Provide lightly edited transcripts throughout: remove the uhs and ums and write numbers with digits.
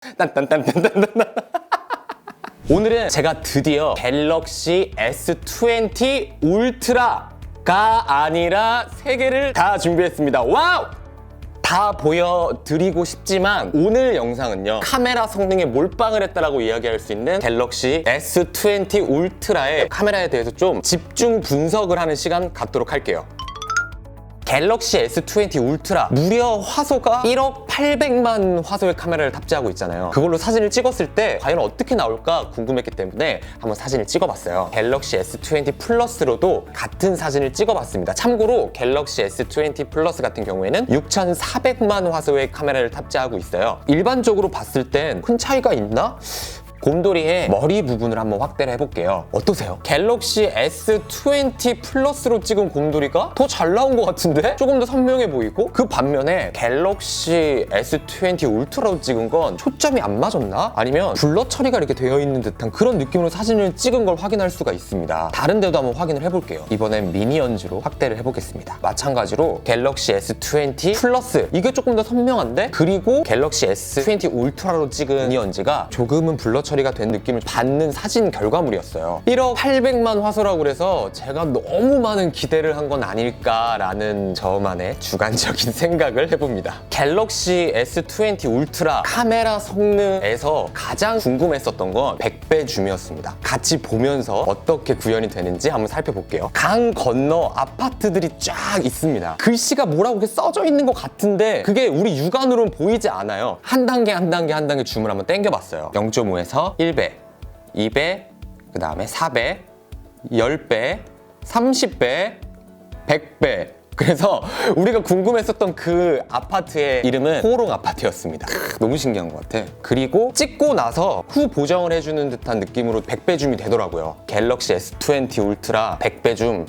딴딴딴딴딴딴. 오늘은 제가 드디어 갤럭시 S20 울트라가 아니라 3개를 다 준비했습니다. 와우! 다 보여드리고 싶지만 오늘 영상은요, 카메라 성능에 몰빵을 했다라고 이야기할 수 있는 갤럭시 S20 울트라의 카메라에 대해서 좀 집중 분석을 하는 시간 갖도록 할게요. 갤럭시 S20 울트라 무려 화소가 1억 800만 화소의 카메라를 탑재하고 있잖아요. 그걸로 사진을 찍었을 때 과연 어떻게 나올까 궁금했기 때문에 한번 사진을 찍어봤어요. 갤럭시 S20 플러스로도 같은 사진을 찍어봤습니다. 참고로 갤럭시 S20 플러스 같은 경우에는 6400만 화소의 카메라를 탑재하고 있어요. 일반적으로 봤을 땐 큰 차이가 있나? 곰돌이의 머리 부분을 한번 확대를 해볼게요. 어떠세요? 갤럭시 S20 플러스로 찍은 곰돌이가 더 잘 나온 것 같은데? 조금 더 선명해 보이고? 그 반면에 갤럭시 S20 울트라로 찍은 건 초점이 안 맞았나? 아니면 블러 처리가 이렇게 되어 있는 듯한 그런 느낌으로 사진을 찍은 걸 확인할 수가 있습니다. 다른 데도 한번 확인을 해볼게요. 이번엔 미니언즈로 확대를 해보겠습니다. 마찬가지로 갤럭시 S20 플러스, 이게 조금 더 선명한데? 그리고 갤럭시 S20 울트라로 찍은 미니언즈가 조금은 블러 처리가 된 느낌을 받는 사진 결과물이었어요. 1억 800만 화소라고 그래서 제가 너무 많은 기대를 한 건 아닐까라는 저만의 주관적인 생각을 해봅니다. 갤럭시 S20 울트라 카메라 성능에서 가장 궁금했었던 건 100배 줌이었습니다. 같이 보면서 어떻게 구현이 되는지 한번 살펴볼게요. 강 건너 아파트들이 쫙 있습니다. 글씨가 뭐라고 이렇게 써져 있는 것 같은데 그게 우리 육안으로는 보이지 않아요. 한 단계 한 단계 한 단계 줌을 한번 당겨봤어요. 0.5에서 1배, 2배, 그 다음에 4배, 10배, 30배, 100배. 그래서 우리가 궁금했었던 그 아파트의 이름은 호롱 아파트였습니다. 너무 신기한 것 같아. 그리고 찍고 나서 후 보정을 해주는 듯한 느낌으로 100배 줌이 되더라고요. 갤럭시 S20 울트라 100배 줌,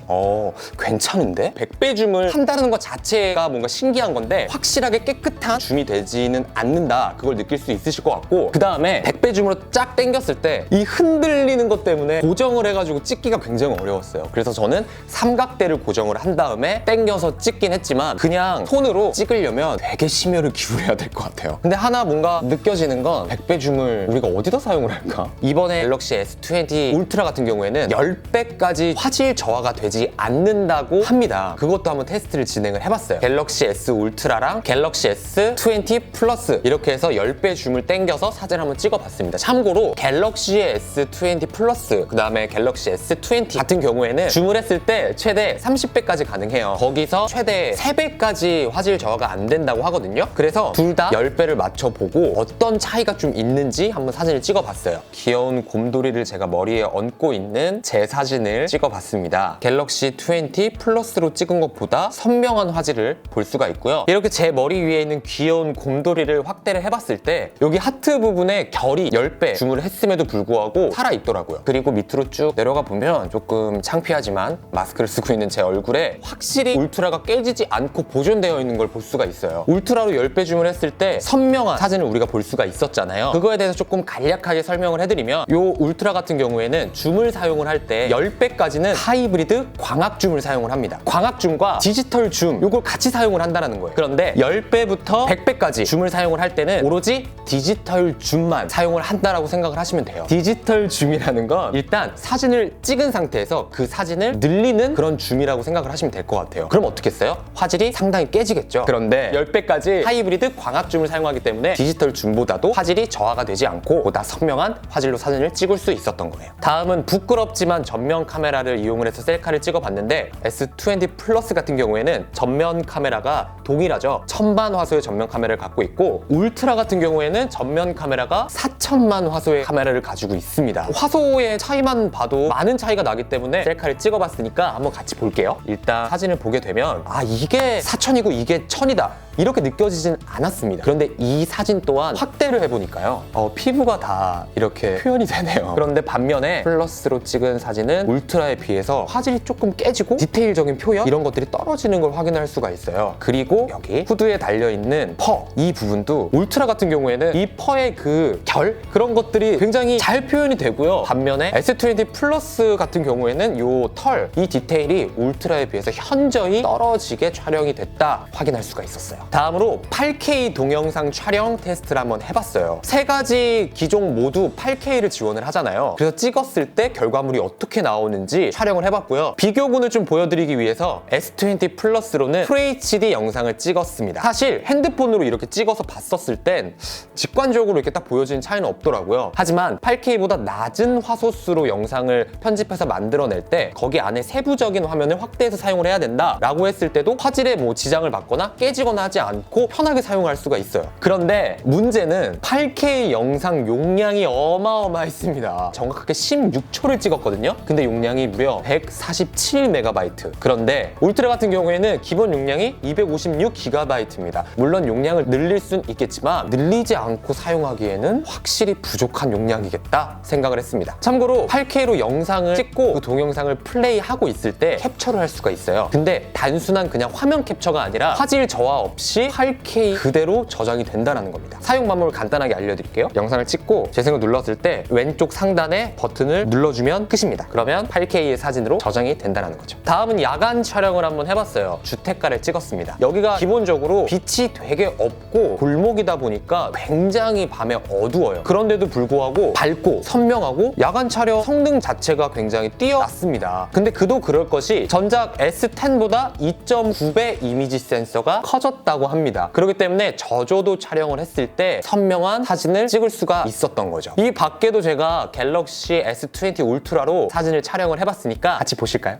괜찮은데? 100배 줌을 한다는 것 자체가 뭔가 신기한 건데 확실하게 깨끗한 줌이 되지는 않는다, 그걸 느낄 수 있으실 것 같고, 그 다음에 100배 줌으로 쫙 당겼을 때 이 흔들리는 것 때문에 고정을 해가지고 찍기가 굉장히 어려웠어요. 그래서 저는 삼각대를 고정을 한 다음에 당겨서 찍긴 했지만 그냥 손으로 찍으려면 되게 심혈을 기울여야 될 것 같아요. 근데 하나 뭔가 느껴지는 건 100배 줌을 우리가 어디다 사용을 할까? 이번에 갤럭시 S20 울트라 같은 경우에는 10배까지 화질 저하가 되지 않는다고 합니다. 그것도 한번 테스트를 진행을 해봤어요. 갤럭시 S 울트라랑 갤럭시 S20 플러스 이렇게 해서 10배 줌을 당겨서 사진을 한번 찍어봤습니다. 참고로 갤럭시 S20 플러스, 그 다음에 갤럭시 S20 같은 경우에는 줌을 했을 때 최대 30배까지 가능해요. 거기서 최대 3배까지 화질 저하가 안 된다고 하거든요. 그래서 둘 다 10배를 맞춰보고 어떤 차이가 좀 있는지 한번 사진을 찍어봤어요. 귀여운 곰돌이를 제가 머리에 얹고 있는 제 사진을 찍어봤습니다. 갤럭시 20 플러스로 찍은 것보다 선명한 화질을 볼 수가 있고요. 이렇게 제 머리 위에 있는 귀여운 곰돌이를 확대를 해봤을 때 여기 하트 부분에 결이 10배 줌을 했음에도 불구하고 살아있더라고요. 그리고 밑으로 쭉 내려가 보면 조금 창피하지만 마스크를 쓰고 있는 제 얼굴에 확실히 울트라가 깨지지 않고 보존되어 있는 걸 볼 수가 있어요. 울트라로 10배 줌을 했을 때 선명한 사진을 우리가 볼 수가 있었잖아요. 그거에 대해서 조금 간략하게 설명을 해드리면 이 울트라 같은 경우에는 줌을 사용을 할 때 10배까지는 하이브리드 광학 줌을 사용을 합니다. 광학 줌과 디지털 줌 이걸 같이 사용을 한다는 거예요. 그런데 10배부터 100배까지 줌을 사용을 할 때는 오로지 디지털 줌만 사용을 한다라고 생각을 하시면 돼요. 디지털 줌이라는 건 일단 사진을 찍은 상태에서 그 사진을 늘리는 그런 줌이라고 생각을 하시면 될 것 같아요. 그럼 어떻게 했어요? 화질이 상당히 깨지겠죠. 그런데 10배까지 하이브리드 광학 줌을 사용하기 때문에 디지털 줌보다도 화질이 저하가 되지 않고 보다 선명한 화질로 사진을 찍을 수 있었던 거예요. 다음은 부끄럽지만 전면 카메라를 이용을 해서 셀카를 찍어봤는데 S20 플러스 같은 경우에는 전면 카메라가 동일하죠. 1000만 화소의 전면 카메라를 갖고 있고 울트라 같은 경우에는 전면 카메라가 4000만 화소의 카메라를 가지고 있습니다. 화소의 차이만 봐도 많은 차이가 나기 때문에 셀카를 찍어봤으니까 한번 같이 볼게요. 일단 사진을 보게 되면 이게 4000이고 이게 1000이다 이렇게 느껴지진 않았습니다. 그런데 이 사진 또한 확대를 해보니까요, 피부가 다 이렇게 표현이 되네요. 그런데 반면에 플러스로 찍은 사진은 울트라에 비해서 화질이 조금 깨지고 디테일적인 표현 이런 것들이 떨어지는 걸 확인할 수가 있어요. 그리고 여기 후드에 달려있는 퍼, 이 부분도 울트라 같은 경우에는 이 퍼의 그 결? 그런 것들이 굉장히 잘 표현이 되고요. 반면에 S20 플러스 같은 경우에는 이 털, 이 디테일이 울트라에 비해서 현저히 떨어지게 촬영이 됐다 확인할 수가 있었어요. 다음으로 8K 동영상 촬영 테스트를 한번 해봤어요. 세 가지 기종 모두 8K를 지원을 하잖아요. 그래서 찍었을 때 결과물이 어떻게 나오는지 촬영을 해봤고요. 비교군을 좀 보여드리기 위해서 S20 플러스로는 FHD 영상을 찍었습니다. 사실 핸드폰으로 이렇게 찍어서 봤었을 땐 직관적으로 이렇게 딱 보여지는 차이는 없더라고요. 하지만 8K보다 낮은 화소수로 영상을 편집해서 만들어낼 때 거기 안에 세부적인 화면을 확대해서 사용을 해야 된다 라고 했을 때도 화질에 뭐 지장을 받거나 깨지거나 하지 않고 편하게 사용할 수가 있어요. 그런데 문제는 8K 영상 용량이 어마어마했습니다. 정확하게 16초를 찍었거든요. 근데 용량이 무려 147MB. 그런데 울트라 같은 경우에는 기본 용량이 256GB입니다. 물론 용량을 늘릴 순 있겠지만 늘리지 않고 사용하기에는 확실히 부족한 용량이겠다 생각을 했습니다. 참고로 8K로 영상을 찍고 그 동영상을 플레이하고 있을 때 캡처를 할 수가 있어요. 근데 단순한 그냥 화면 캡처가 아니라 화질 저하 없이 8K 그대로 저장이 된다는 겁니다. 사용 방법을 간단하게 알려드릴게요. 영상을 찍고 재생을 눌렀을 때 왼쪽 상단에 버튼을 눌러주면 끝입니다. 그러면 8K의 사진으로 저장이 된다는 거죠. 다음은 야간 촬영을 한번 해봤어요. 주택가를 찍었습니다. 여기가 기본적으로 빛이 되게 없고 골목이다 보니까 굉장히 밤에 어두워요. 그런데도 불구하고 밝고 선명하고 야간 촬영 성능 자체가 굉장히 뛰어났습니다. 근데 그도 그럴 것이 전작 S10보다 2.9배 이미지 센서가 커졌다고 합니다. 그렇기 때문에 저조도 촬영을 했을 때 선명한 사진을 찍을 수가 있었던 거죠. 이 밖에도 제가 갤럭시 S20 울트라로 사진을 촬영을 해봤으니까 같이 보실까요?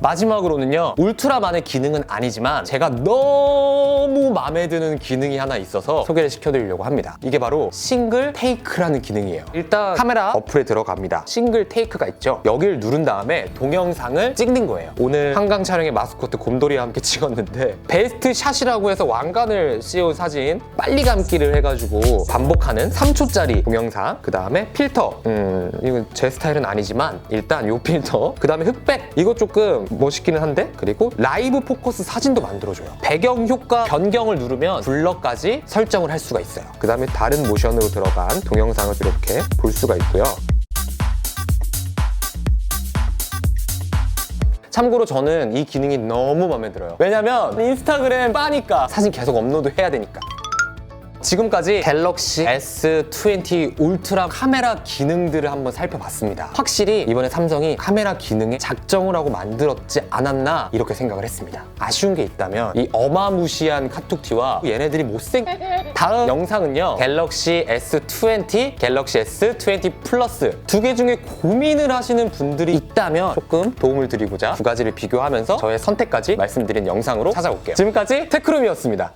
마지막으로는요, 울트라만의 기능은 아니지만 제가 너무 마음에 드는 기능이 하나 있어서 소개를 시켜드리려고 합니다. 이게 바로 싱글 테이크라는 기능이에요. 일단 카메라 어플에 들어갑니다. 싱글 테이크가 있죠. 여기를 누른 다음에 동영상을 찍는 거예요. 오늘 한강 촬영의 마스코트 곰돌이와 함께 찍었는데 베스트 샷이라고 해서 왕관을 씌운 사진 빨리 감기를 해가지고 반복하는 3초짜리 동영상, 그 다음에 필터, 이건 제 스타일은 아니지만 일단 요 필터, 그 다음에 흑백, 이거 조금 멋있기는 한데, 그리고 라이브 포커스 사진도 만들어줘요. 배경 효과 변경을 누르면 블러까지 설정을 할 수가 있어요. 그 다음에 다른 모션으로 들어간 동영상을 이렇게 볼 수가 있고요. 참고로 저는 이 기능이 너무 마음에 들어요. 왜냐면 인스타그램 빠니까 사진 계속 업로드 해야 되니까. 지금까지 갤럭시 S20 울트라 카메라 기능들을 한번 살펴봤습니다. 확실히 이번에 삼성이 카메라 기능에 작정을 하고 만들었지 않았나 이렇게 생각을 했습니다. 아쉬운 게 있다면 이 어마무시한 카툭티와 얘네들이 다음 영상은요, 갤럭시 S20, 갤럭시 S20 플러스 두 개 중에 고민을 하시는 분들이 있다면 조금 도움을 드리고자 두 가지를 비교하면서 저의 선택까지 말씀드린 영상으로 찾아올게요. 지금까지 테크룸이었습니다.